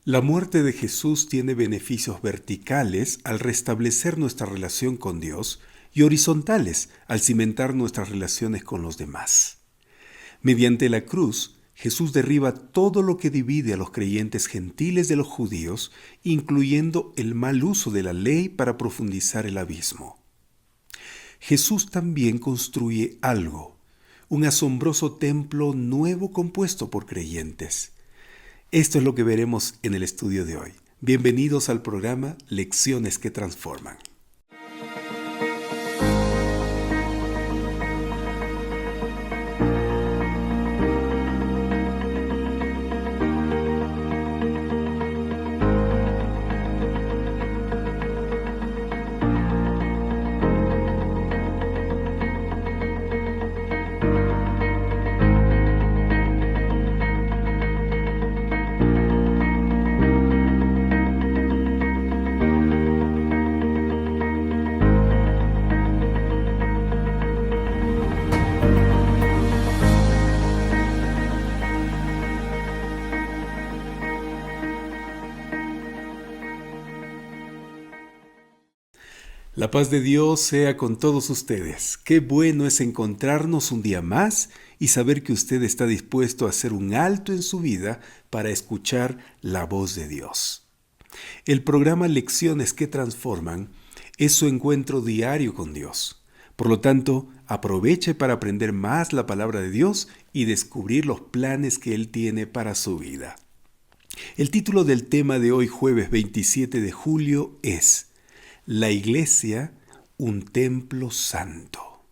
La muerte de Jesús tiene beneficios verticales al restablecer nuestra relación con Dios y horizontales al cimentar nuestras relaciones con los demás. Mediante la cruz, Jesús derriba todo lo que divide a los creyentes gentiles de los judíos, incluyendo el mal uso de la ley para profundizar el abismo. Jesús también construye algo, un asombroso templo nuevo compuesto por creyentes. Esto es lo que veremos en el estudio de hoy. Bienvenidos al programa Lecciones que Transforman. La paz de Dios sea con todos ustedes. Qué bueno es encontrarnos un día más y saber que usted está dispuesto a hacer un alto en su vida para escuchar la voz de Dios. El programa Lecciones que Transforman es su encuentro diario con Dios. Por lo tanto, aproveche para aprender más la palabra de Dios y descubrir los planes que Él tiene para su vida. El título del tema de hoy, jueves 27 de julio, es La Iglesia, un templo santo.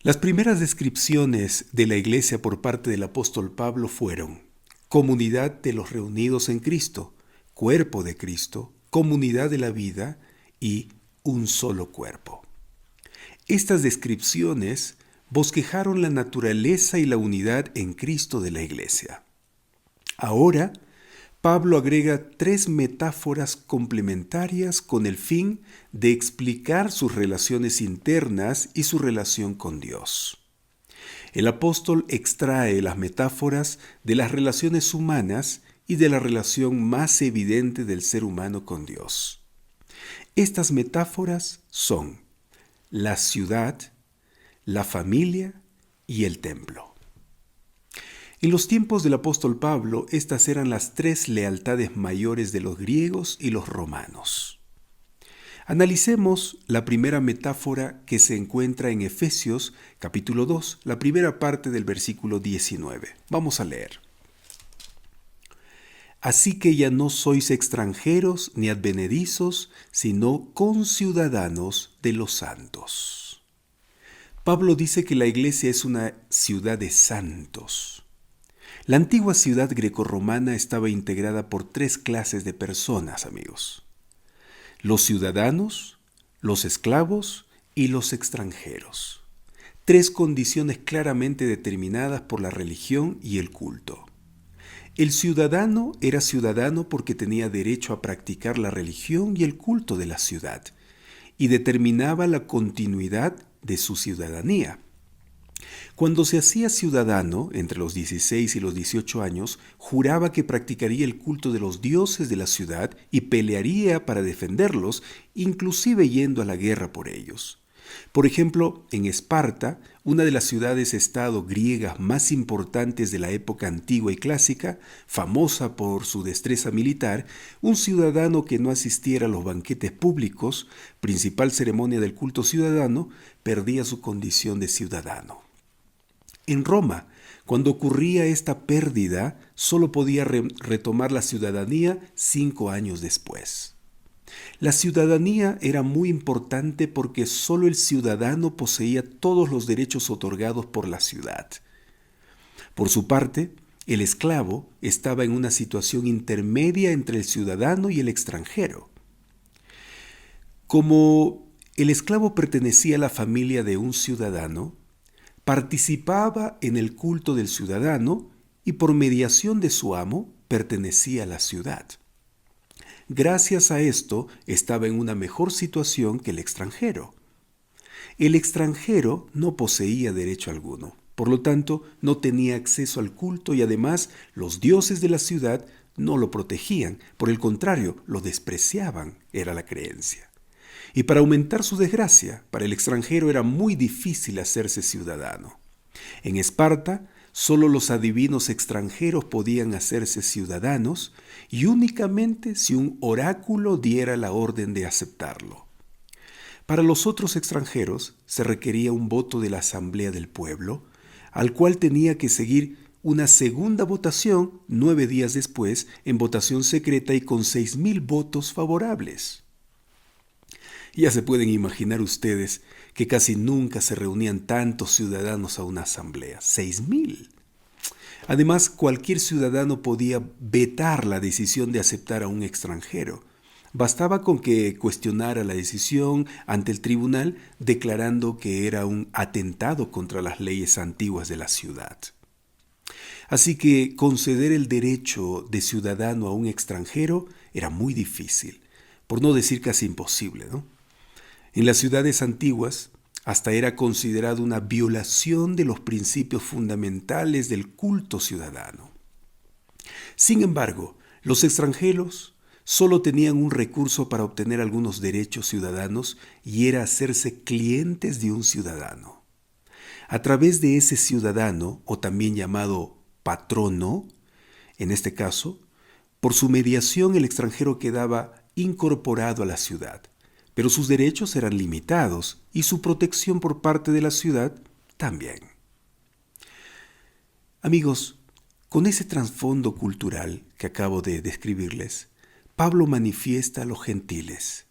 Las primeras descripciones de la Iglesia por parte del apóstol Pablo fueron comunidad de los reunidos en Cristo, cuerpo de Cristo, comunidad de la vida y un solo cuerpo. Estas descripciones bosquejaron la naturaleza y la unidad en Cristo de la Iglesia. Ahora, Pablo agrega 3 metáforas complementarias con el fin de explicar sus relaciones internas y su relación con Dios. El apóstol extrae las metáforas de las relaciones humanas y de la relación más evidente del ser humano con Dios. Estas metáforas son la ciudad, la familia y el templo. En los tiempos del apóstol Pablo, estas eran las 3 lealtades mayores de los griegos y los romanos. Analicemos la primera metáfora que se encuentra en Efesios capítulo 2, la primera parte del versículo 19. Vamos a leer. Así que ya no sois extranjeros ni advenedizos, sino conciudadanos de los santos. Pablo dice que la iglesia es una ciudad de santos. La antigua ciudad grecorromana estaba integrada por 3 clases de personas, amigos: los ciudadanos, los esclavos y los extranjeros. 3 condiciones claramente determinadas por la religión y el culto. El ciudadano era ciudadano porque tenía derecho a practicar la religión y el culto de la ciudad, y determinaba la continuidad de su ciudadanía. Cuando se hacía ciudadano, entre los 16 y los 18 años, juraba que practicaría el culto de los dioses de la ciudad y pelearía para defenderlos, inclusive yendo a la guerra por ellos. Por ejemplo, en Esparta, una de las ciudades-estado griegas más importantes de la época antigua y clásica, famosa por su destreza militar, un ciudadano que no asistiera a los banquetes públicos, principal ceremonia del culto ciudadano, perdía su condición de ciudadano. En Roma, cuando ocurría esta pérdida, solo podía retomar la ciudadanía 5 años después. La ciudadanía era muy importante porque solo el ciudadano poseía todos los derechos otorgados por la ciudad. Por su parte, el esclavo estaba en una situación intermedia entre el ciudadano y el extranjero. Como el esclavo pertenecía a la familia de un ciudadano, participaba en el culto del ciudadano y por mediación de su amo pertenecía a la ciudad. Gracias a esto estaba en una mejor situación que el extranjero. El extranjero no poseía derecho alguno, por lo tanto no tenía acceso al culto y además los dioses de la ciudad no lo protegían, por el contrario, lo despreciaban, era la creencia. Y para aumentar su desgracia, para el extranjero era muy difícil hacerse ciudadano. En Esparta, solo los adivinos extranjeros podían hacerse ciudadanos y únicamente si un oráculo diera la orden de aceptarlo. Para los otros extranjeros se requería un voto de la Asamblea del Pueblo, al cual tenía que seguir una segunda votación 9 días después en votación secreta y con 6.000 votos favorables. Ya se pueden imaginar ustedes que casi nunca se reunían tantos ciudadanos a una asamblea, 6.000. Además, cualquier ciudadano podía vetar la decisión de aceptar a un extranjero. Bastaba con que cuestionara la decisión ante el tribunal declarando que era un atentado contra las leyes antiguas de la ciudad. Así que conceder el derecho de ciudadano a un extranjero era muy difícil, por no decir casi imposible, ¿no? En las ciudades antiguas, hasta era considerado una violación de los principios fundamentales del culto ciudadano. Sin embargo, los extranjeros solo tenían un recurso para obtener algunos derechos ciudadanos y era hacerse clientes de un ciudadano. A través de ese ciudadano, o también llamado patrono, en este caso, por su mediación el extranjero quedaba incorporado a la ciudad, pero sus derechos eran limitados y su protección por parte de la ciudad también. Amigos, con ese trasfondo cultural que acabo de describirles, Pablo manifiesta a los gentiles: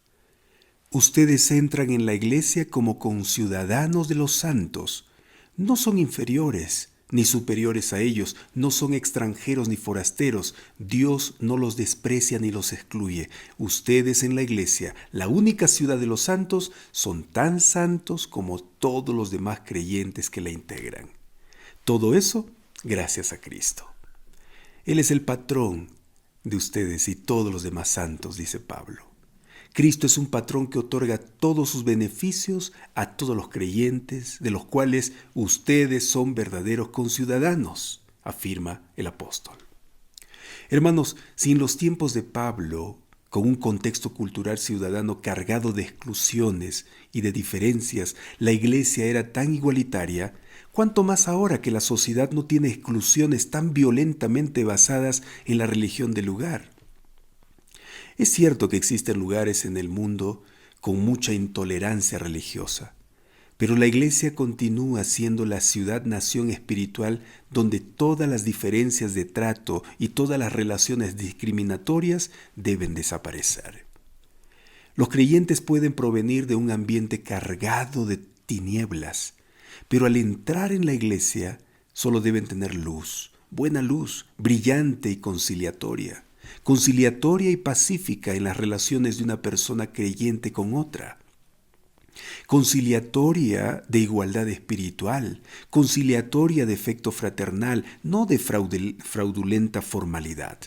ustedes entran en la iglesia como conciudadanos de los santos, no son inferiores ni superiores a ellos, no son extranjeros ni forasteros, Dios no los desprecia ni los excluye. Ustedes en la iglesia, la única ciudad de los santos, son tan santos como todos los demás creyentes que la integran. Todo eso gracias a Cristo. Él es el patrón de ustedes y todos los demás santos, dice Pablo. Cristo es un patrón que otorga todos sus beneficios a todos los creyentes, de los cuales ustedes son verdaderos conciudadanos, afirma el apóstol. Hermanos, si en los tiempos de Pablo, con un contexto cultural ciudadano cargado de exclusiones y de diferencias, la iglesia era tan igualitaria, ¿cuánto más ahora que la sociedad no tiene exclusiones tan violentamente basadas en la religión del lugar? Es cierto que existen lugares en el mundo con mucha intolerancia religiosa, pero la iglesia continúa siendo la ciudad-nación espiritual donde todas las diferencias de trato y todas las relaciones discriminatorias deben desaparecer. Los creyentes pueden provenir de un ambiente cargado de tinieblas, pero al entrar en la iglesia solo deben tener luz, buena luz, brillante y conciliatoria y pacífica en las relaciones de una persona creyente con otra, conciliatoria de igualdad espiritual, conciliatoria de afecto fraternal, no de fraudulenta formalidad,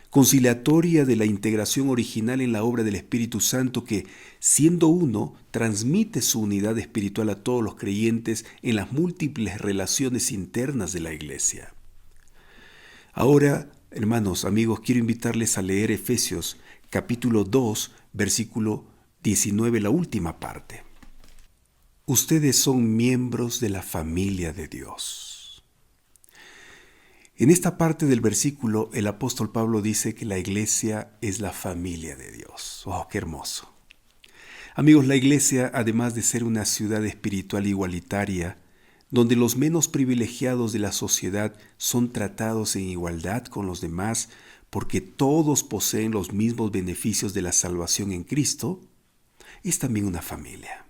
conciliatoria de la integración original en la obra del Espíritu Santo que, siendo uno, transmite su unidad espiritual a todos los creyentes en las múltiples relaciones internas de la iglesia. Ahora, hermanos, amigos, quiero invitarles a leer Efesios capítulo 2, versículo 19, la última parte. Ustedes son miembros de la familia de Dios. En esta parte del versículo, el apóstol Pablo dice que la iglesia es la familia de Dios. ¡Oh, qué hermoso! Amigos, la iglesia, además de ser una ciudad espiritual igualitaria, donde los menos privilegiados de la sociedad son tratados en igualdad con los demás porque todos poseen los mismos beneficios de la salvación en Cristo, es también una familia.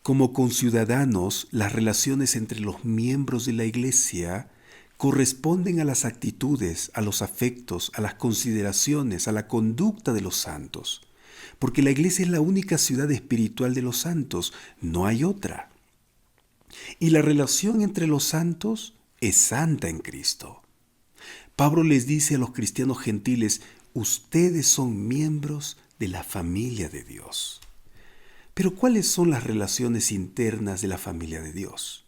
Como conciudadanos, las relaciones entre los miembros de la iglesia corresponden a las actitudes, a los afectos, a las consideraciones, a la conducta de los santos, porque la iglesia es la única ciudad espiritual de los santos, no hay otra. Y la relación entre los santos es santa en Cristo. Pablo les dice a los cristianos gentiles: ustedes son miembros de la familia de Dios. Pero ¿cuáles son las relaciones internas de la familia de Dios?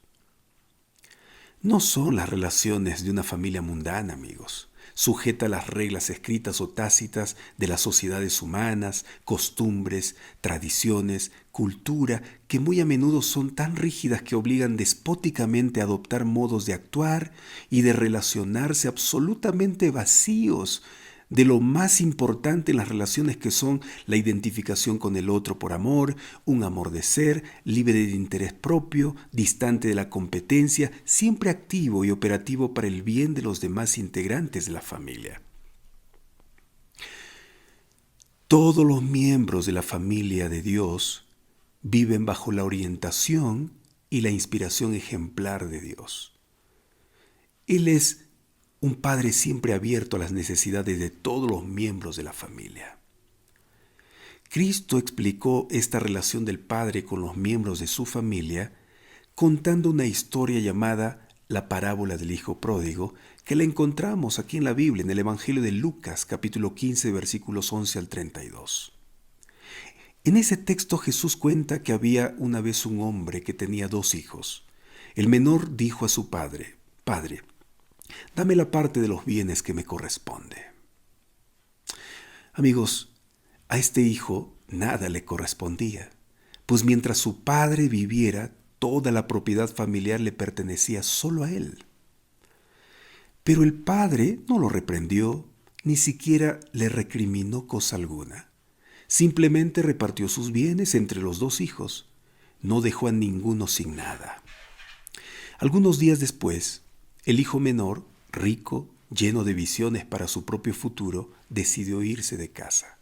No son las relaciones de una familia mundana, amigos. sujeta a las reglas escritas o tácitas de las sociedades humanas, costumbres, tradiciones, cultura, que muy a menudo son tan rígidas que obligan despóticamente a adoptar modos de actuar y de relacionarse absolutamente vacíos de lo más importante en las relaciones, que son la identificación con el otro por amor, un amor de ser, libre de interés propio, distante de la competencia, siempre activo y operativo para el bien de los demás integrantes de la familia. Todos los miembros de la familia de Dios viven bajo la orientación y la inspiración ejemplar de Dios. Él es un padre siempre abierto a las necesidades de todos los miembros de la familia. Cristo explicó esta relación del padre con los miembros de su familia contando una historia llamada la parábola del hijo pródigo, que la encontramos aquí en la Biblia, en el Evangelio de Lucas, capítulo 15, versículos 11 al 32. En ese texto Jesús cuenta que había una vez un hombre que tenía 2 hijos. El menor dijo a su padre: «Padre, dame la parte de los bienes que me corresponde». Amigos, a este hijo nada le correspondía, pues mientras su padre viviera, toda la propiedad familiar le pertenecía solo a él. Pero el padre no lo reprendió, ni siquiera le recriminó cosa alguna. Simplemente repartió sus bienes entre los 2 hijos. No dejó a ninguno sin nada. Algunos días después, el hijo menor, rico, lleno de visiones para su propio futuro, decidió irse de casa.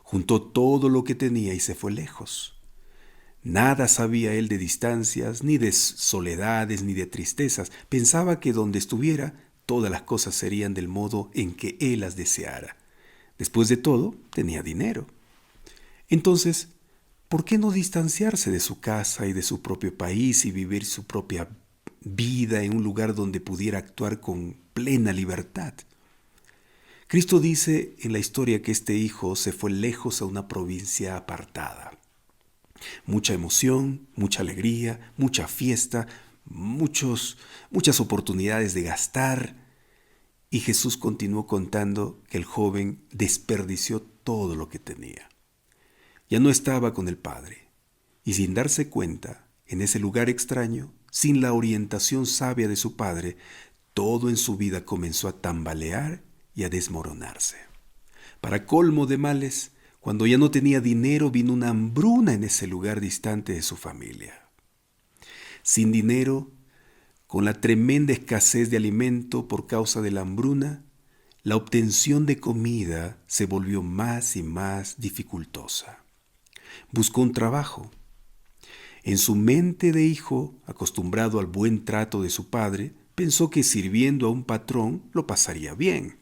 Juntó todo lo que tenía y se fue lejos. Nada sabía él de distancias, ni de soledades, ni de tristezas. Pensaba que donde estuviera, todas las cosas serían del modo en que él las deseara. Después de todo, tenía dinero. Entonces, ¿por qué no distanciarse de su casa y de su propio país y vivir su propia vida en un lugar donde pudiera actuar con plena libertad? Cristo dice en la historia que este hijo se fue lejos a una provincia apartada. Mucha emoción, mucha alegría, mucha fiesta, muchas oportunidades de gastar. Y Jesús continuó contando que el joven desperdició todo lo que tenía. Ya no estaba con el Padre, y sin darse cuenta, en ese lugar extraño, sin la orientación sabia de su Padre, todo en su vida comenzó a tambalear y a desmoronarse. Para colmo de males, cuando ya no tenía dinero, vino una hambruna en ese lugar distante de su familia. Sin dinero, con la tremenda escasez de alimento por causa de la hambruna, la obtención de comida se volvió más y más dificultosa. Buscó un trabajo. En su mente de hijo, acostumbrado al buen trato de su padre, pensó que sirviendo a un patrón lo pasaría bien.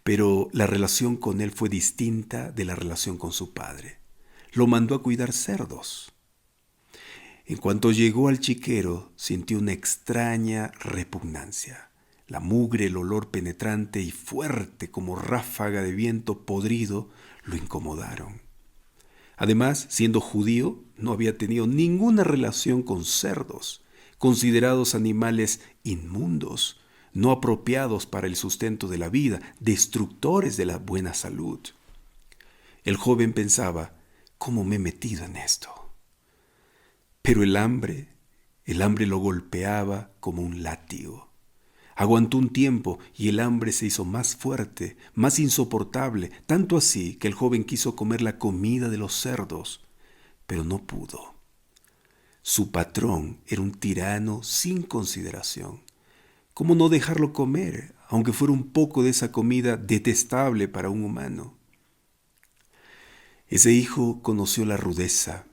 Pero la relación con él fue distinta de la relación con su padre. Lo mandó a cuidar cerdos. En cuanto llegó al chiquero, sintió una extraña repugnancia. La mugre, el olor penetrante y fuerte como ráfaga de viento podrido lo incomodaron. Además, siendo judío, no había tenido ninguna relación con cerdos, considerados animales inmundos, no apropiados para el sustento de la vida, destructores de la buena salud. El joven pensaba: ¿cómo me he metido en esto? Pero el hambre lo golpeaba como un látigo. Aguantó un tiempo y el hambre se hizo más fuerte, más insoportable, tanto así que el joven quiso comer la comida de los cerdos, pero no pudo. Su patrón era un tirano sin consideración. ¿Cómo no dejarlo comer, aunque fuera un poco de esa comida detestable para un humano? Ese hijo conoció la rudeza,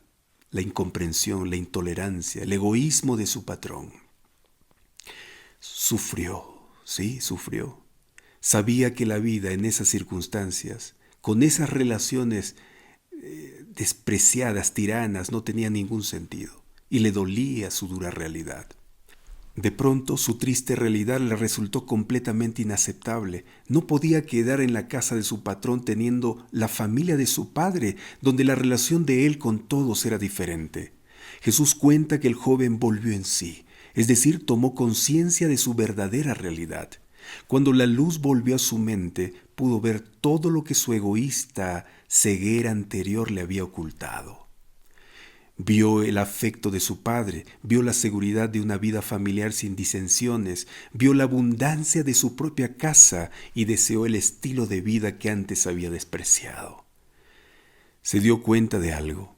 la incomprensión, la intolerancia, el egoísmo de su patrón. Sufrió, sí, sufrió. Sabía que la vida en esas circunstancias, con esas relaciones despreciadas, tiranas, no tenía ningún sentido, y le dolía su dura realidad. De pronto su triste realidad le resultó completamente inaceptable. No podía quedar en la casa de su patrón teniendo la familia de su padre, donde la relación de él con todos era diferente. Jesús cuenta que el joven volvió en sí, es decir, tomó conciencia de su verdadera realidad. Cuando la luz volvió a su mente, pudo ver todo lo que su egoísta ceguera anterior le había ocultado. Vio el afecto de su padre, vio la seguridad de una vida familiar sin disensiones, vio la abundancia de su propia casa y deseó el estilo de vida que antes había despreciado. Se dio cuenta de algo.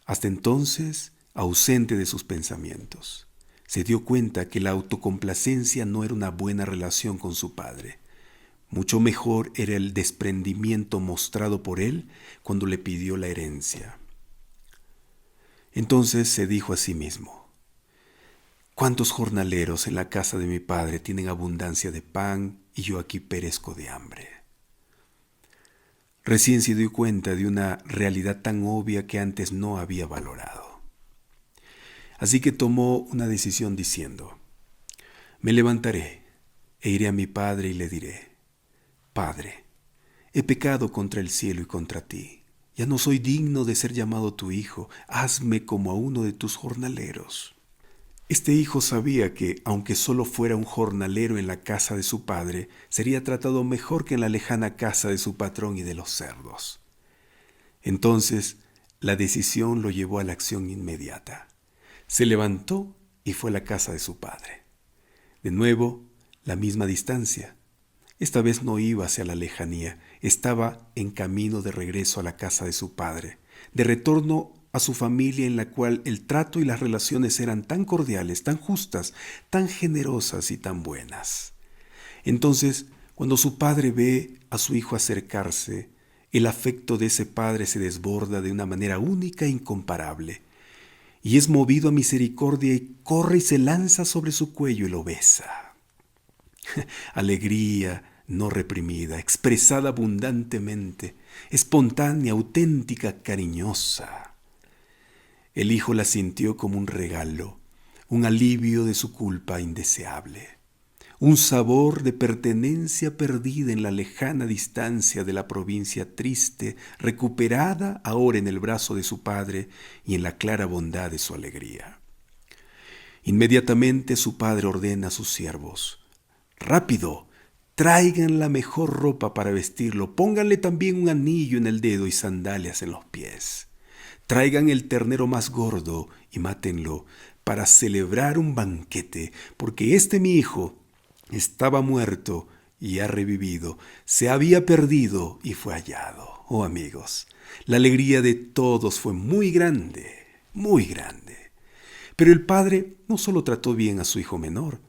Hasta entonces, ausente de sus pensamientos, se dio cuenta que la autocomplacencia no era una buena relación con su padre. Mucho mejor era el desprendimiento mostrado por él cuando le pidió la herencia. Entonces se dijo a sí mismo: ¿cuántos jornaleros en la casa de mi padre tienen abundancia de pan y yo aquí perezco de hambre? Recién se dio cuenta de una realidad tan obvia que antes no había valorado. Así que tomó una decisión diciendo: me levantaré e iré a mi padre y le diré: Padre, he pecado contra el cielo y contra ti. Ya no soy digno de ser llamado tu hijo. Hazme como a uno de tus jornaleros. Este hijo sabía que, aunque solo fuera un jornalero en la casa de su padre, sería tratado mejor que en la lejana casa de su patrón y de los cerdos. Entonces, la decisión lo llevó a la acción inmediata. Se levantó y fue a la casa de su padre. De nuevo, la misma distancia. Esta vez no iba hacia la lejanía, estaba en camino de regreso a la casa de su padre, de retorno a su familia en la cual el trato y las relaciones eran tan cordiales, tan justas, tan generosas y tan buenas. Entonces, cuando su padre ve a su hijo acercarse, el afecto de ese padre se desborda de una manera única e incomparable, y es movido a misericordia y corre y se lanza sobre su cuello y lo besa. Alegría no reprimida, expresada abundantemente, espontánea, auténtica, cariñosa. El hijo la sintió como un regalo, un alivio de su culpa indeseable, un sabor de pertenencia perdida en la lejana distancia de la provincia triste, recuperada ahora en el brazo de su padre y en la clara bondad de su alegría. Inmediatamente su padre ordena a sus siervos: ¡rápido! Traigan la mejor ropa para vestirlo, pónganle también un anillo en el dedo y sandalias en los pies. Traigan el ternero más gordo y mátenlo para celebrar un banquete, porque mi hijo estaba muerto y ha revivido, se había perdido y fue hallado. Oh amigos, la alegría de todos fue muy grande, muy grande. Pero el padre no solo trató bien a su hijo menor,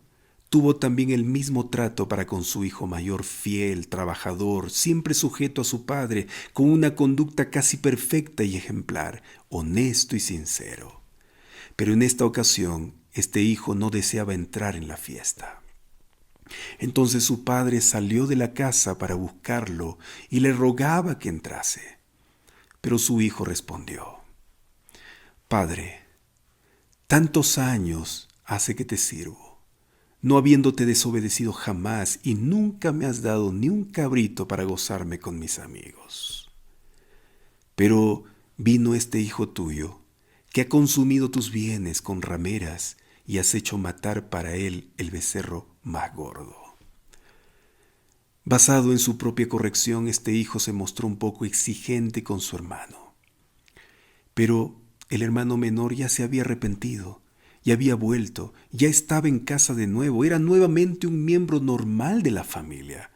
tuvo también el mismo trato para con su hijo mayor, fiel, trabajador, siempre sujeto a su padre, con una conducta casi perfecta y ejemplar, honesto y sincero. Pero en esta ocasión, este hijo no deseaba entrar en la fiesta. Entonces su padre salió de la casa para buscarlo y le rogaba que entrase. Pero su hijo respondió: Padre, tantos años hace que te sirvo, no habiéndote desobedecido jamás, y nunca me has dado ni un cabrito para gozarme con mis amigos. Pero vino este hijo tuyo, que ha consumido tus bienes con rameras, y has hecho matar para él el becerro más gordo. Basado en su propia corrección, este hijo se mostró un poco exigente con su hermano. Pero el hermano menor ya se había arrepentido, ya había vuelto, ya estaba en casa de nuevo, era nuevamente un miembro normal de la familia.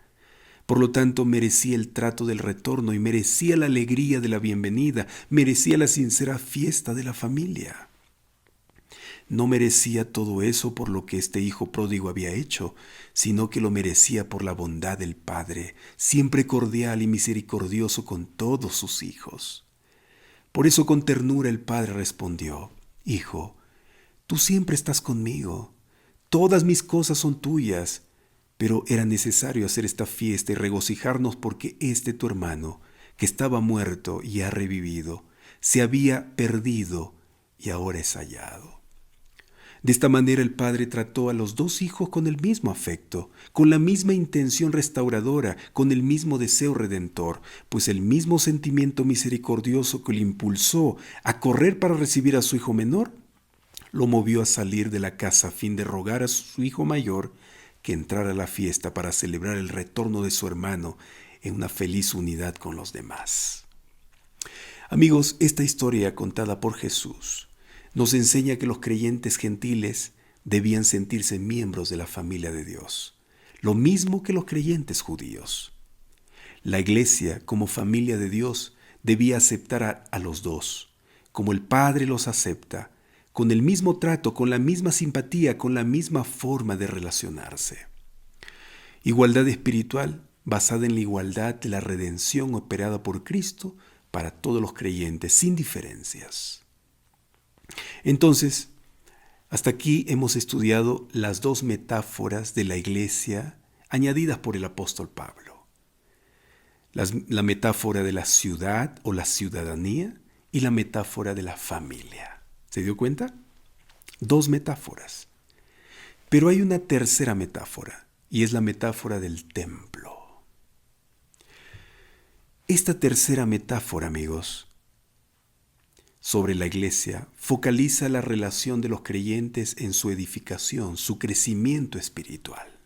Por lo tanto, merecía el trato del retorno y merecía la alegría de la bienvenida, merecía la sincera fiesta de la familia. No merecía todo eso por lo que este hijo pródigo había hecho, sino que lo merecía por la bondad del Padre, siempre cordial y misericordioso con todos sus hijos. Por eso con ternura el Padre respondió: Hijo, tú siempre estás conmigo, todas mis cosas son tuyas, pero era necesario hacer esta fiesta y regocijarnos porque tu hermano, que estaba muerto y ha revivido, se había perdido y ahora es hallado. De esta manera el padre trató a los dos hijos con el mismo afecto, con la misma intención restauradora, con el mismo deseo redentor, pues el mismo sentimiento misericordioso que le impulsó a correr para recibir a su hijo menor, lo movió a salir de la casa a fin de rogar a su hijo mayor que entrar a la fiesta para celebrar el retorno de su hermano en una feliz unidad con los demás. Amigos, esta historia contada por Jesús nos enseña que los creyentes gentiles debían sentirse miembros de la familia de Dios, lo mismo que los creyentes judíos. La iglesia, como familia de Dios, debía aceptar a los dos, como el Padre los acepta, con el mismo trato, con la misma simpatía, con la misma forma de relacionarse. Igualdad espiritual basada en la igualdad de la redención operada por Cristo para todos los creyentes, sin diferencias. Entonces, hasta aquí hemos estudiado las dos metáforas de la iglesia añadidas por el apóstol Pablo. La metáfora de la ciudad o la ciudadanía y la metáfora de la familia. ¿Se dio cuenta? Dos metáforas. Pero hay una tercera metáfora, y es la metáfora del templo. Esta tercera metáfora, amigos, sobre la iglesia, focaliza la relación de los creyentes en su edificación, su crecimiento espiritual.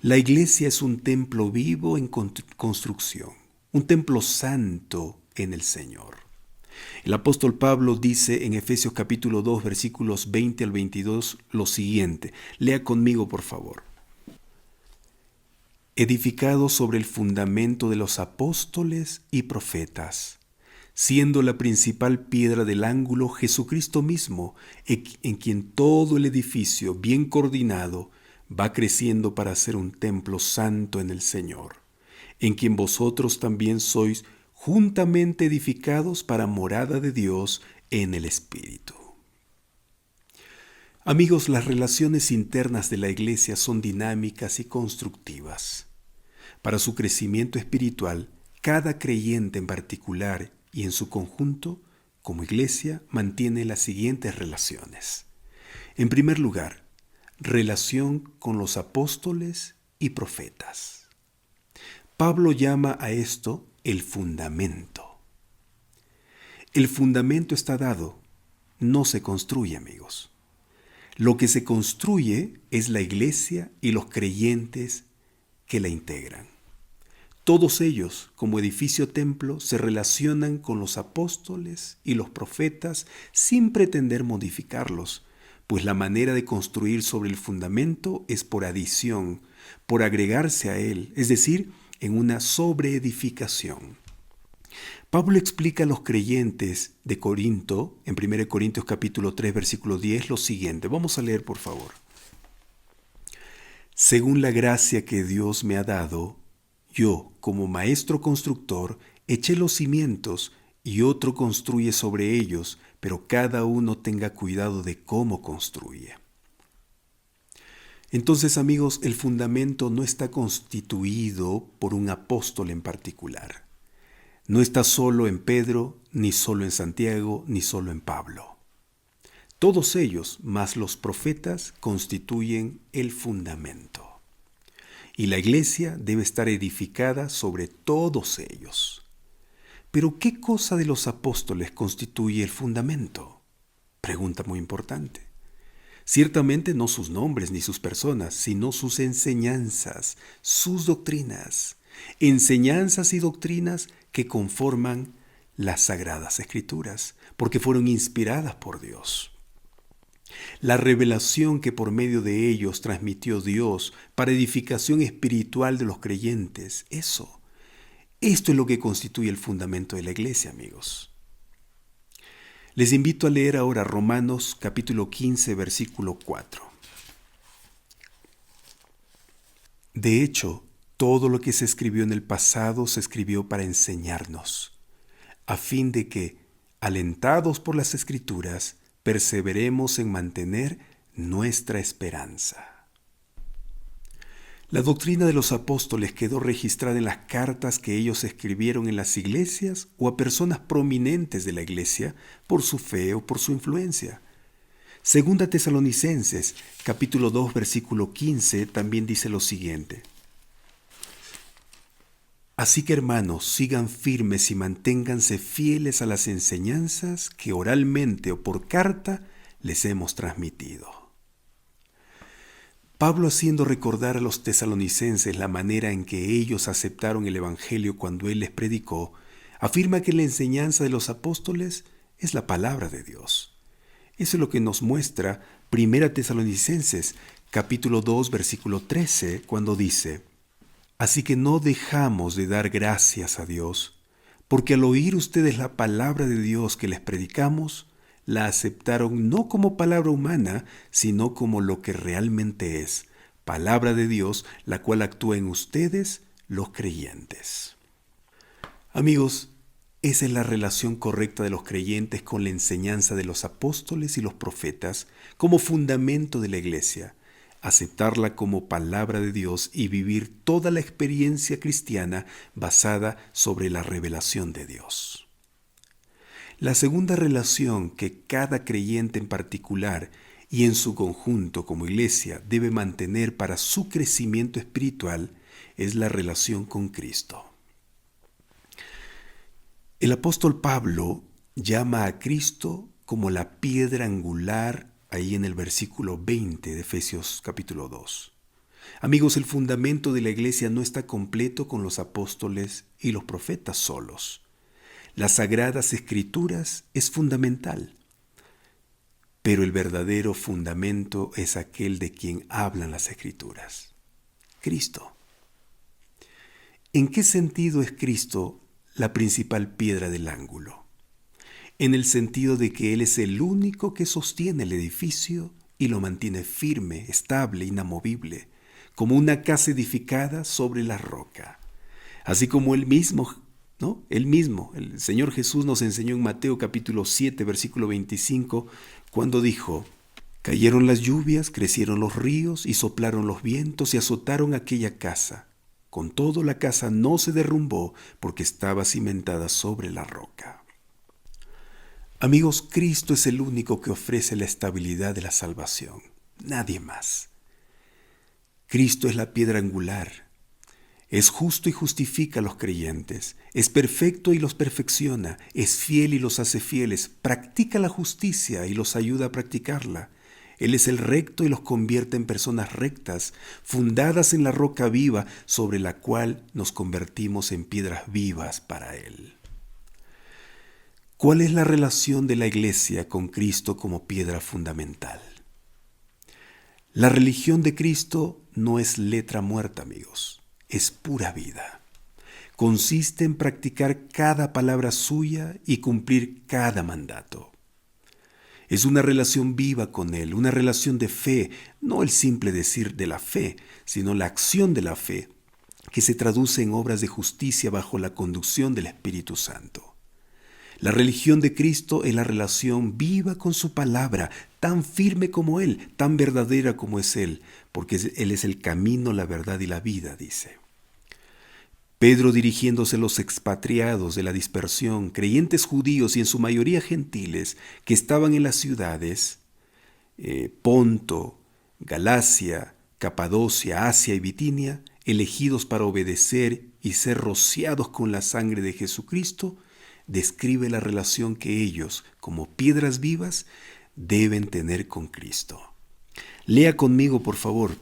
La iglesia es un templo vivo en construcción, un templo santo en el Señor. El apóstol Pablo dice en Efesios capítulo 2, versículos 20 al 22 lo siguiente. Lea conmigo, por favor. Edificado sobre el fundamento de los apóstoles y profetas, siendo la principal piedra del ángulo Jesucristo mismo, en quien todo el edificio, bien coordinado, va creciendo para ser un templo santo en el Señor, en quien vosotros también sois juntamente edificados para morada de Dios en el Espíritu. Amigos, las relaciones internas de la iglesia son dinámicas y constructivas. Para su crecimiento espiritual, cada creyente en particular y en su conjunto, como iglesia, mantiene las siguientes relaciones. En primer lugar, relación con los apóstoles y profetas. Pablo llama a esto el fundamento. El fundamento está dado, no se construye, amigos. Lo que se construye es la iglesia y los creyentes que la integran. Todos ellos, como edificio templo, se relacionan con los apóstoles y los profetas sin pretender modificarlos, pues la manera de construir sobre el fundamento es por adición, por agregarse a él, es decir, en una sobreedificación. Pablo explica a los creyentes de Corinto, en 1 Corintios capítulo 3, versículo 10, lo siguiente. Vamos a leer, por favor. Según la gracia que Dios me ha dado, yo, como maestro constructor, eché los cimientos y otro construye sobre ellos, pero cada uno tenga cuidado de cómo construye. Entonces, amigos, el fundamento no está constituido por un apóstol en particular. No está solo en Pedro, ni solo en Santiago, ni solo en Pablo. Todos ellos, más los profetas, constituyen el fundamento. Y la iglesia debe estar edificada sobre todos ellos. Pero ¿qué cosa de los apóstoles constituye el fundamento? Pregunta muy importante. Ciertamente no sus nombres ni sus personas, sino sus enseñanzas, sus doctrinas. Enseñanzas y doctrinas que conforman las Sagradas Escrituras, porque fueron inspiradas por Dios. La revelación que por medio de ellos transmitió Dios para edificación espiritual de los creyentes, esto es lo que constituye el fundamento de la iglesia, amigos. Les invito a leer ahora Romanos capítulo 15, versículo 4. De hecho, todo lo que se escribió en el pasado se escribió para enseñarnos, a fin de que, alentados por las Escrituras, perseveremos en mantener nuestra esperanza. La doctrina de los apóstoles quedó registrada en las cartas que ellos escribieron en las iglesias o a personas prominentes de la iglesia por su fe o por su influencia. Segunda Tesalonicenses, capítulo 2, versículo 15, también dice lo siguiente. Así que, hermanos, sigan firmes y manténganse fieles a las enseñanzas que oralmente o por carta les hemos transmitido. Pablo, haciendo recordar a los tesalonicenses la manera en que ellos aceptaron el Evangelio cuando él les predicó, afirma que la enseñanza de los apóstoles es la palabra de Dios. Eso es lo que nos muestra 1 Tesalonicenses, capítulo 2, versículo 13, cuando dice: Así que no dejamos de dar gracias a Dios, porque al oír ustedes la palabra de Dios que les predicamos, la aceptaron no como palabra humana, sino como lo que realmente es, palabra de Dios, la cual actúa en ustedes, los creyentes. Amigos, esa es la relación correcta de los creyentes con la enseñanza de los apóstoles y los profetas como fundamento de la iglesia, aceptarla como palabra de Dios y vivir toda la experiencia cristiana basada sobre la revelación de Dios. La segunda relación que cada creyente en particular y en su conjunto como iglesia debe mantener para su crecimiento espiritual es la relación con Cristo. El apóstol Pablo llama a Cristo como la piedra angular ahí en el versículo 20 de Efesios capítulo 2. Amigos, el fundamento de la iglesia no está completo con los apóstoles y los profetas solos. Las sagradas escrituras es fundamental, pero el verdadero fundamento es aquel de quien hablan las escrituras, Cristo. ¿En qué sentido es Cristo la principal piedra del ángulo? En el sentido de que Él es el único que sostiene el edificio y lo mantiene firme, estable, inamovible, como una casa edificada sobre la roca. Así como Él mismo, el Señor Jesús nos enseñó en Mateo capítulo 7, versículo 25, cuando dijo: Cayeron las lluvias, crecieron los ríos y soplaron los vientos y azotaron aquella casa. Con todo, la casa no se derrumbó porque estaba cimentada sobre la roca. Amigos, Cristo es el único que ofrece la estabilidad de la salvación. Nadie más. Cristo es la piedra angular. Es justo y justifica a los creyentes. Es perfecto y los perfecciona. Es fiel y los hace fieles. Practica la justicia y los ayuda a practicarla. Él es el recto y los convierte en personas rectas, fundadas en la roca viva sobre la cual nos convertimos en piedras vivas para Él. ¿Cuál es la relación de la iglesia con Cristo como piedra fundamental? La religión de Cristo no es letra muerta, amigos, es pura vida. Consiste en practicar cada palabra suya y cumplir cada mandato. Es una relación viva con Él, una relación de fe, no el simple decir de la fe, sino la acción de la fe, que se traduce en obras de justicia bajo la conducción del Espíritu Santo. La religión de Cristo es la relación viva con su palabra, tan firme como Él, tan verdadera como es Él, porque Él es el camino, la verdad y la vida, dice. Pedro, dirigiéndose a los expatriados de la dispersión, creyentes judíos y en su mayoría gentiles, que estaban en las ciudades Ponto, Galacia, Capadocia, Asia y Bitinia, elegidos para obedecer y ser rociados con la sangre de Jesucristo, describe la relación que ellos, como piedras vivas, deben tener con Cristo. Lea conmigo, por favor,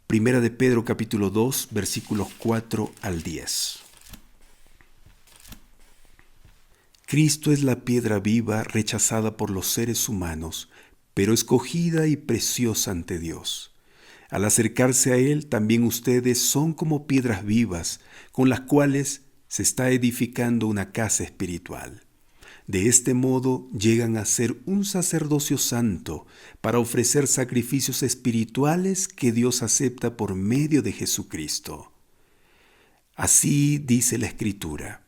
Primera de Pedro capítulo 2, versículos 4 al 10. Cristo es la piedra viva rechazada por los seres humanos, pero escogida y preciosa ante Dios. Al acercarse a Él, también ustedes son como piedras vivas, con las cuales se está edificando una casa espiritual. De este modo llegan a ser un sacerdocio santo para ofrecer sacrificios espirituales que Dios acepta por medio de Jesucristo. Así dice la Escritura: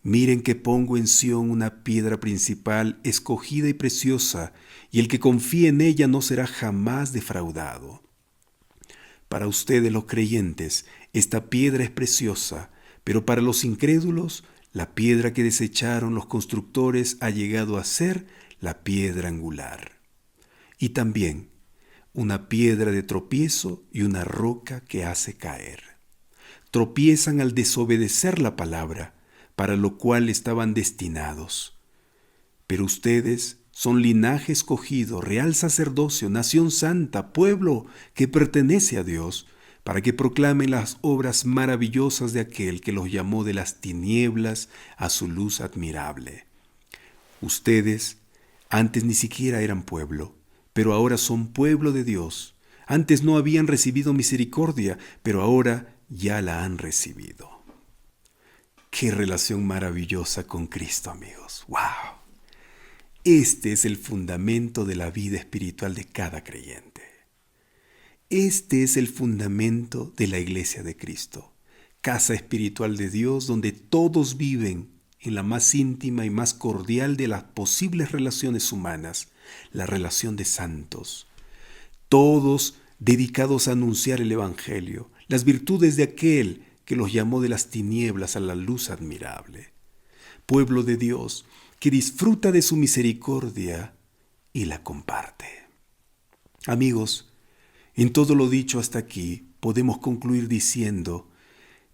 Miren que pongo en Sión una piedra principal, escogida y preciosa, y el que confíe en ella no será jamás defraudado. Para ustedes los creyentes, esta piedra es preciosa, pero para los incrédulos, la piedra que desecharon los constructores ha llegado a ser la piedra angular. Y también una piedra de tropiezo y una roca que hace caer. Tropiezan al desobedecer la palabra, para lo cual estaban destinados. Pero ustedes son linaje escogido, real sacerdocio, nación santa, pueblo que pertenece a Dios, para que proclamen las obras maravillosas de aquel que los llamó de las tinieblas a su luz admirable. Ustedes antes ni siquiera eran pueblo, pero ahora son pueblo de Dios. Antes no habían recibido misericordia, pero ahora ya la han recibido. ¡Qué relación maravillosa con Cristo, amigos! ¡Wow! Este es el fundamento de la vida espiritual de cada creyente. Este es el fundamento de la Iglesia de Cristo, casa espiritual de Dios donde todos viven en la más íntima y más cordial de las posibles relaciones humanas, la relación de santos. Todos dedicados a anunciar el Evangelio, las virtudes de aquel que los llamó de las tinieblas a la luz admirable. Pueblo de Dios que disfruta de su misericordia y la comparte. Amigos, en todo lo dicho hasta aquí, podemos concluir diciendo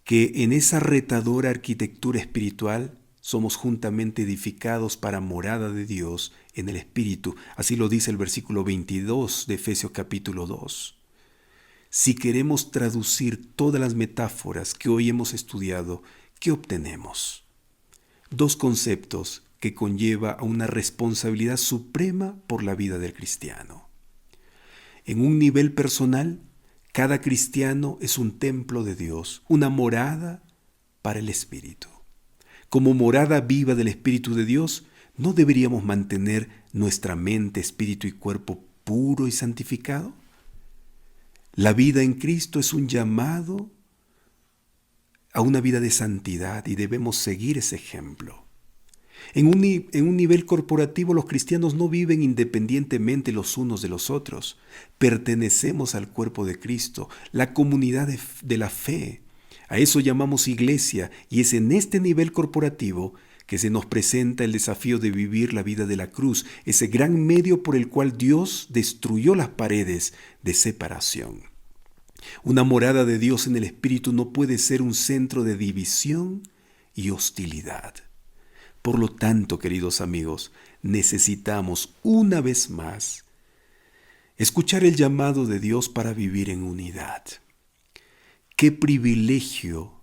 que en esa retadora arquitectura espiritual somos juntamente edificados para morada de Dios en el Espíritu. Así lo dice el versículo 22 de Efesios capítulo 2. Si queremos traducir todas las metáforas que hoy hemos estudiado, ¿qué obtenemos? Dos conceptos que conlleva a una responsabilidad suprema por la vida del cristiano. En un nivel personal, cada cristiano es un templo de Dios, una morada para el Espíritu. Como morada viva del Espíritu de Dios, ¿no deberíamos mantener nuestra mente, espíritu y cuerpo puro y santificado? La vida en Cristo es un llamado a una vida de santidad y debemos seguir ese ejemplo. En un nivel corporativo, los cristianos no viven independientemente los unos de los otros. Pertenecemos al cuerpo de Cristo, la comunidad de la fe. A eso llamamos iglesia, y es en este nivel corporativo que se nos presenta el desafío de vivir la vida de la cruz, ese gran medio por el cual Dios destruyó las paredes de separación. Una morada de Dios en el Espíritu no puede ser un centro de división y hostilidad. Por lo tanto, queridos amigos, necesitamos una vez más escuchar el llamado de Dios para vivir en unidad. Qué privilegio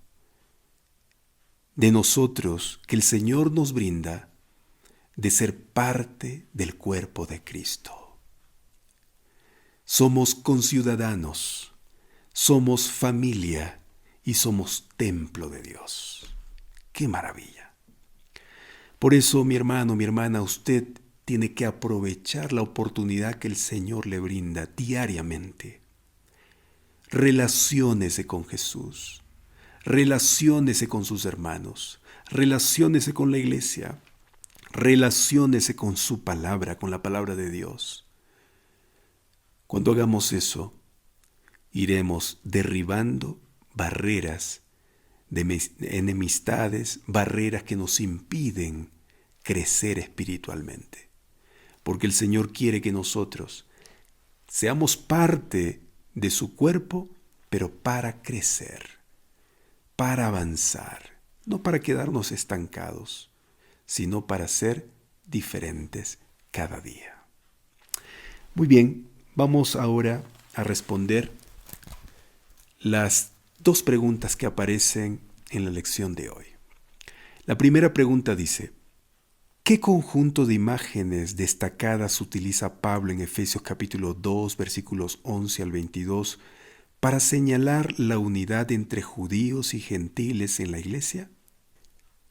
de nosotros que el Señor nos brinda de ser parte del cuerpo de Cristo. Somos conciudadanos, somos familia y somos templo de Dios. ¡Qué maravilla! Por eso, mi hermano, mi hermana, usted tiene que aprovechar la oportunidad que el Señor le brinda diariamente. Relaciónese con Jesús, relaciónese con sus hermanos, relaciónese con la iglesia, relaciónese con su palabra, con la palabra de Dios. Cuando hagamos eso, iremos derribando barreras de enemistades, barreras que nos impiden crecer espiritualmente. Porque el Señor quiere que nosotros seamos parte de su cuerpo, pero para crecer, para avanzar, no para quedarnos estancados, sino para ser diferentes cada día. Muy bien, vamos ahora a responder las dos preguntas que aparecen en la lección de hoy. La primera pregunta dice: ¿qué conjunto de imágenes destacadas utiliza Pablo en Efesios capítulo 2, versículos 11 al 22 para señalar la unidad entre judíos y gentiles en la iglesia?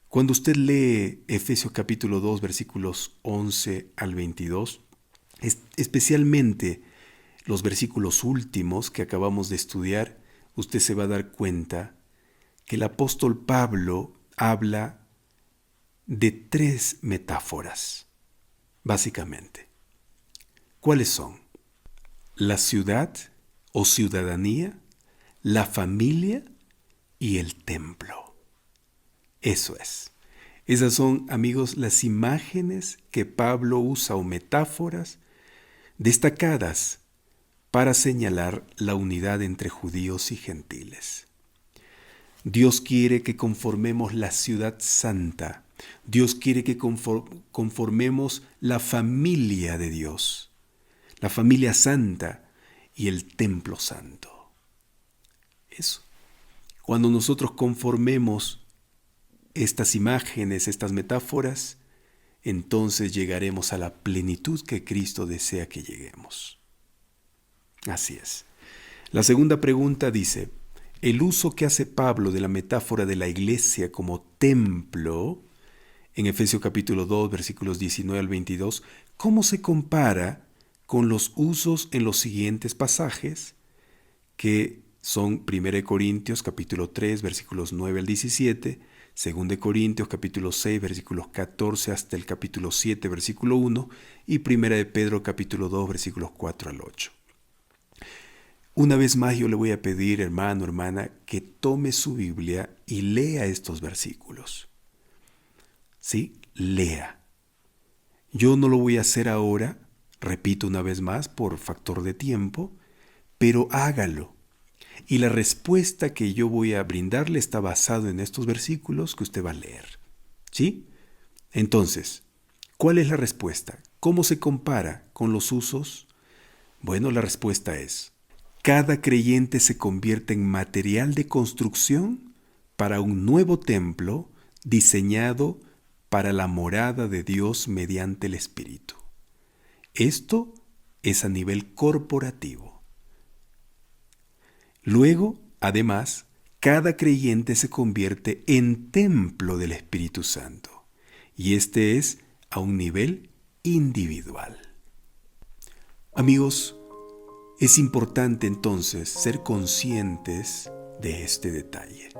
Cuando usted lee Efesios capítulo 2, versículos 11 al 22, especialmente los versículos últimos que acabamos de estudiar, usted se va a dar cuenta que el apóstol Pablo habla de tres metáforas, básicamente. ¿Cuáles son? La ciudad o ciudadanía, la familia y el templo. Eso es. Esas son, amigos, las imágenes que Pablo usa o metáforas destacadas para señalar la unidad entre judíos y gentiles. Dios quiere que conformemos la ciudad santa, Dios quiere que conformemos la familia de Dios, la familia santa y el templo santo. Eso. Cuando nosotros conformemos estas imágenes, estas metáforas, entonces llegaremos a la plenitud que Cristo desea que lleguemos. Así es. La segunda pregunta dice, el uso que hace Pablo de la metáfora de la iglesia como templo, en Efesios capítulo 2, versículos 19 al 22, ¿cómo se compara con los usos en los siguientes pasajes, que son 1 Corintios capítulo 3, versículos 9 al 17, 2 Corintios capítulo 6, versículos 14 hasta el capítulo 7, versículo 1, y 1 de Pedro capítulo 2, versículos 4 al 8. Una vez más yo le voy a pedir, hermano, hermana, que tome su Biblia y lea estos versículos. ¿Sí? Lea. Yo no lo voy a hacer ahora, repito una vez más, por factor de tiempo, pero hágalo. Y la respuesta que yo voy a brindarle está basada en estos versículos que usted va a leer. ¿Sí? Entonces, ¿cuál es la respuesta? ¿Cómo se compara con los usos? Bueno, la respuesta es: cada creyente se convierte en material de construcción para un nuevo templo diseñado para la morada de Dios mediante el Espíritu. Esto es a nivel corporativo. Luego, además, cada creyente se convierte en templo del Espíritu Santo, y este es a un nivel individual. Amigos, es importante entonces ser conscientes de este detalle.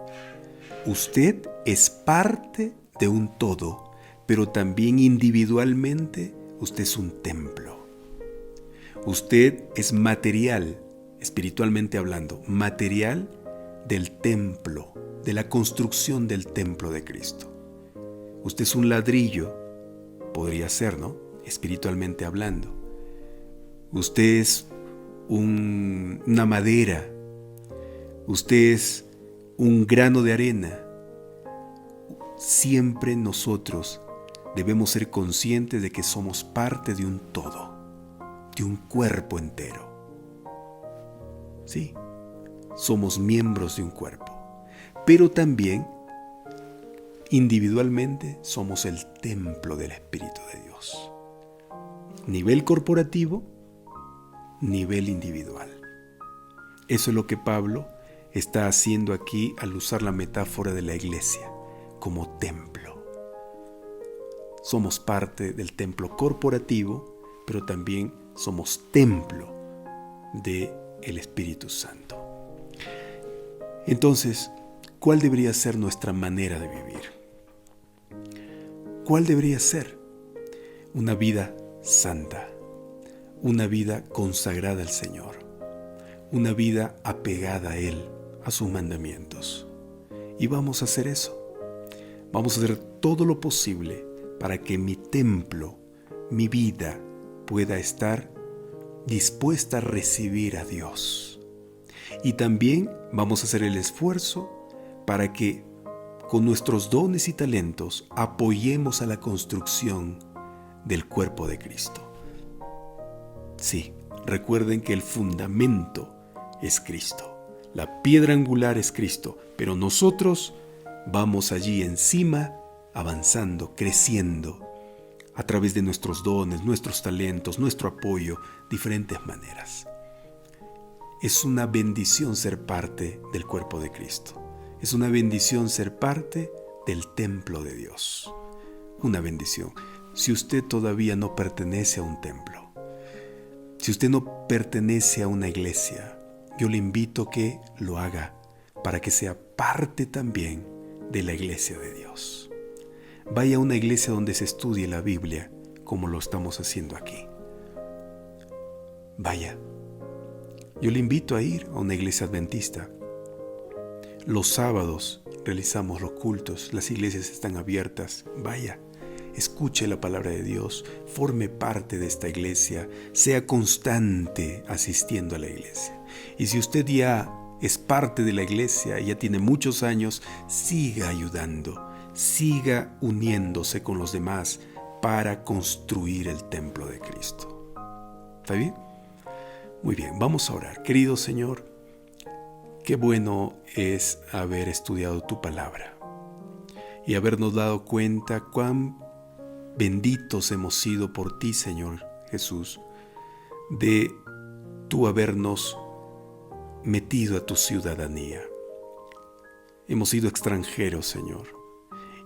Usted es parte de un todo, pero también individualmente usted es un templo. Usted es material, espiritualmente hablando, material del templo, de la construcción del templo de Cristo. Usted es un ladrillo, podría ser, ¿no? Espiritualmente hablando. Usted es una madera, usted es un grano de arena. Siempre nosotros debemos ser conscientes de que somos parte de un todo, de un cuerpo entero. Sí, somos miembros de un cuerpo, pero también individualmente somos el templo del Espíritu de Dios. Nivel corporativo, nivel individual. Eso es lo que Pablo está haciendo aquí al usar la metáfora de la iglesia como templo. Somos parte del templo corporativo, pero también somos templo del Espíritu Santo. Entonces, ¿cuál debería ser nuestra manera de vivir? ¿Cuál debería ser? Una vida santa, una vida consagrada al Señor, una vida apegada a Él, a sus mandamientos. Y vamos a hacer eso. Vamos a hacer todo lo posible para que mi templo, mi vida, pueda estar dispuesta a recibir a Dios. Y también vamos a hacer el esfuerzo para que con nuestros dones y talentos apoyemos a la construcción del cuerpo de Cristo. Sí, recuerden que el fundamento es Cristo. La piedra angular es Cristo, pero nosotros vamos allí encima, avanzando, creciendo, a través de nuestros dones, nuestros talentos, nuestro apoyo, diferentes maneras. Es una bendición ser parte del cuerpo de Cristo. Es una bendición ser parte del templo de Dios. Una bendición. Si usted todavía no pertenece a un templo, si usted no pertenece a una iglesia, yo le invito a que lo haga para que sea parte también de la iglesia de Dios. Vaya a una iglesia donde se estudie la Biblia como lo estamos haciendo aquí. Vaya. Yo le invito a ir a una iglesia adventista. Los sábados realizamos los cultos, las iglesias están abiertas. Vaya, escuche la palabra de Dios, forme parte de esta iglesia, sea constante asistiendo a la iglesia. Y si usted ya es parte de la iglesia, ya tiene muchos años, siga ayudando, siga uniéndose con los demás para construir el templo de Cristo. ¿Está bien? Muy bien, vamos a orar. Querido Señor, qué bueno es haber estudiado tu palabra y habernos dado cuenta cuán benditos hemos sido por ti, Señor Jesús, de tú habernos metido a tu ciudadanía. Hemos sido extranjeros, Señor,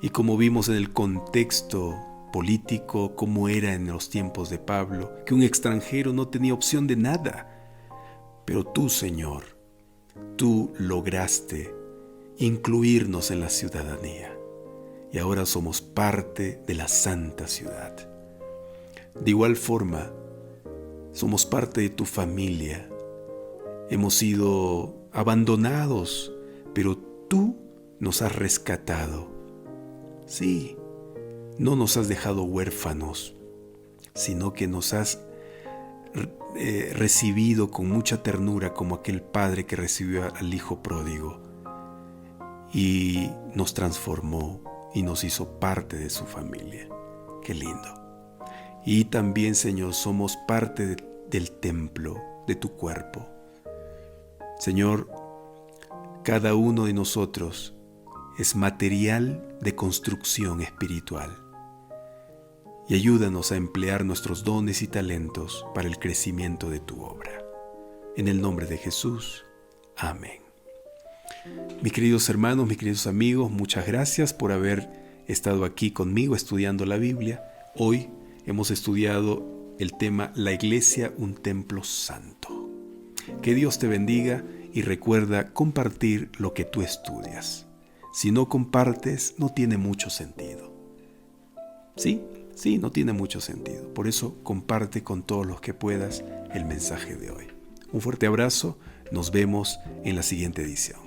y como vimos en el contexto político, como era en los tiempos de Pablo, que un extranjero no tenía opción de nada, pero tú, Señor, tú lograste incluirnos en la ciudadanía y ahora somos parte de la santa ciudad. De igual forma, somos parte de tu familia. Hemos sido abandonados, pero tú nos has rescatado. Sí, no nos has dejado huérfanos, sino que nos has recibido con mucha ternura como aquel padre que recibió al hijo pródigo y nos transformó y nos hizo parte de su familia. Qué lindo. Y también, Señor, somos parte del templo de tu cuerpo. Señor, cada uno de nosotros es material de construcción espiritual. Y ayúdanos a emplear nuestros dones y talentos para el crecimiento de tu obra. En el nombre de Jesús. Amén. Mis queridos hermanos, mis queridos amigos, muchas gracias por haber estado aquí conmigo estudiando la Biblia. Hoy hemos estudiado el tema La Iglesia, un templo santo. Que Dios te bendiga y recuerda compartir lo que tú estudias. Si no compartes, no tiene mucho sentido. Sí, no tiene mucho sentido. Por eso comparte con todos los que puedas el mensaje de hoy. Un fuerte abrazo. Nos vemos en la siguiente edición.